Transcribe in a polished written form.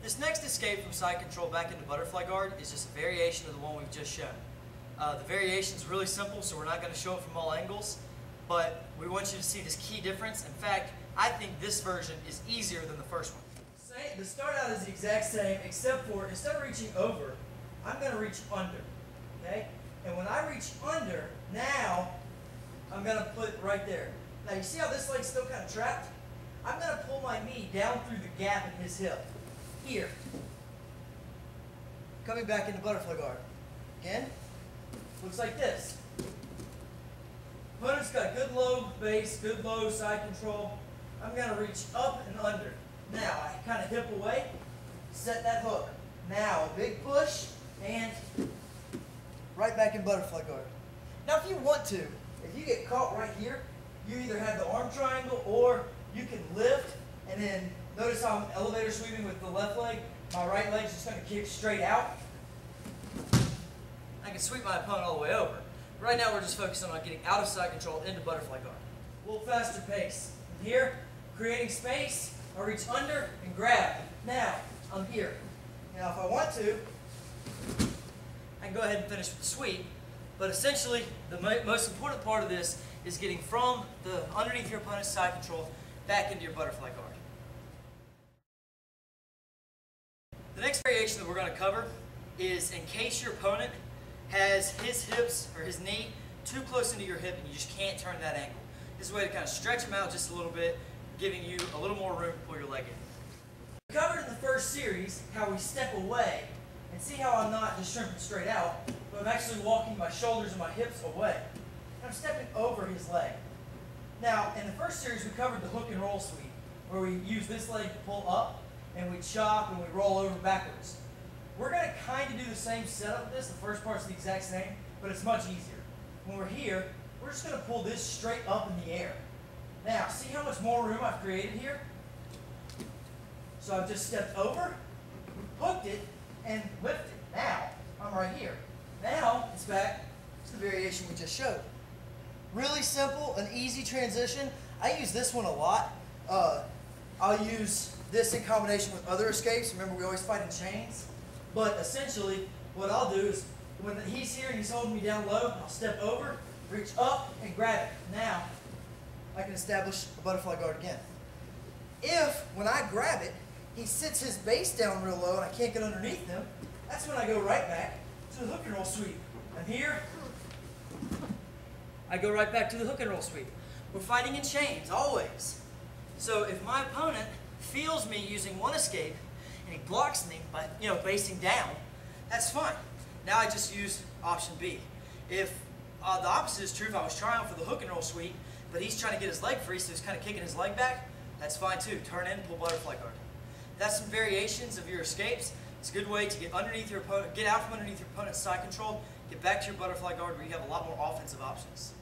This next escape from side control back into butterfly guard is just a variation of the one we've just shown. The variation is really simple, so we're not going to show it from all angles, but we want you to see this key difference. In fact, I think this version is easier than the first one. The start out is the exact same, except for instead of reaching over, I'm going to reach under. Okay? And when I reach under, now I'm going to put it right there. Now you see how this leg's still kind of trapped? I'm going to pull my knee down through the gap in his hip. Here. Coming back into butterfly guard. Again, looks like this. Opponent's got good low base, good low side control. I'm going to reach up and under. Now, I kind of hip away, set that hook. Now, a big push, and right back in butterfly guard. Now, if you want to, if you get caught right here, you either have the arm triangle or you can lift, and then notice how I'm elevator sweeping with the left leg. My right leg's just going to kick straight out. I can sweep my opponent all the way over. Right now, we're just focusing on getting out of side control into butterfly guard. A little faster pace. From here, creating space, I reach under and grab. Now, I'm here. Now, if I want to, I can go ahead and finish with the sweep, but essentially, the most important part of this is getting from the underneath your opponent's side control back into your butterfly guard. The next variation that we're going to cover is in case your opponent has his hips or his knee too close into your hip and you just can't turn that ankle. This is a way to kind of stretch them out just a little bit, giving you a little more room to pull your leg in. We covered in the first series how we step away, and see how I'm not just shrimping straight out, but I'm actually walking my shoulders and my hips away. I'm stepping over his leg. Now, in the first series, we covered the hook and roll sweep, where we use this leg to pull up, and we chop and we roll over backwards. We're going to kind of do the same setup with this. The first part's the exact same, but it's much easier. When we're here, we're just going to pull this straight up in the air. Now, see how much more room I've created here? So I've just stepped over, hooked it, and lifted. Now, I'm right here. Now, it's back to the variation we just showed. Really simple, an easy transition. I use this one a lot. I'll use this in combination with other escapes. Remember, we always fight in chains. But essentially, what I'll do is, when he's here and he's holding me down low, I'll step over, reach up, and grab it. Now, I can establish a butterfly guard again. If, when I grab it, he sits his base down real low and I can't get underneath him, that's when I go right back to the hook and roll sweep. I'm here, I go right back to the hook and roll sweep. We're fighting in chains, always. So if my opponent feels me using one escape and he blocks me by, basing down, that's fine. Now I just use option B. If the opposite is true, if I was trying for the hook and roll sweep, but he's trying to get his leg free, so he's kind of kicking his leg back, that's fine too. Turn in, pull butterfly guard. That's some variations of your escapes. It's a good way to get underneath your opponent, get out from underneath your opponent's side control, get back to your butterfly guard where you have a lot more offensive options.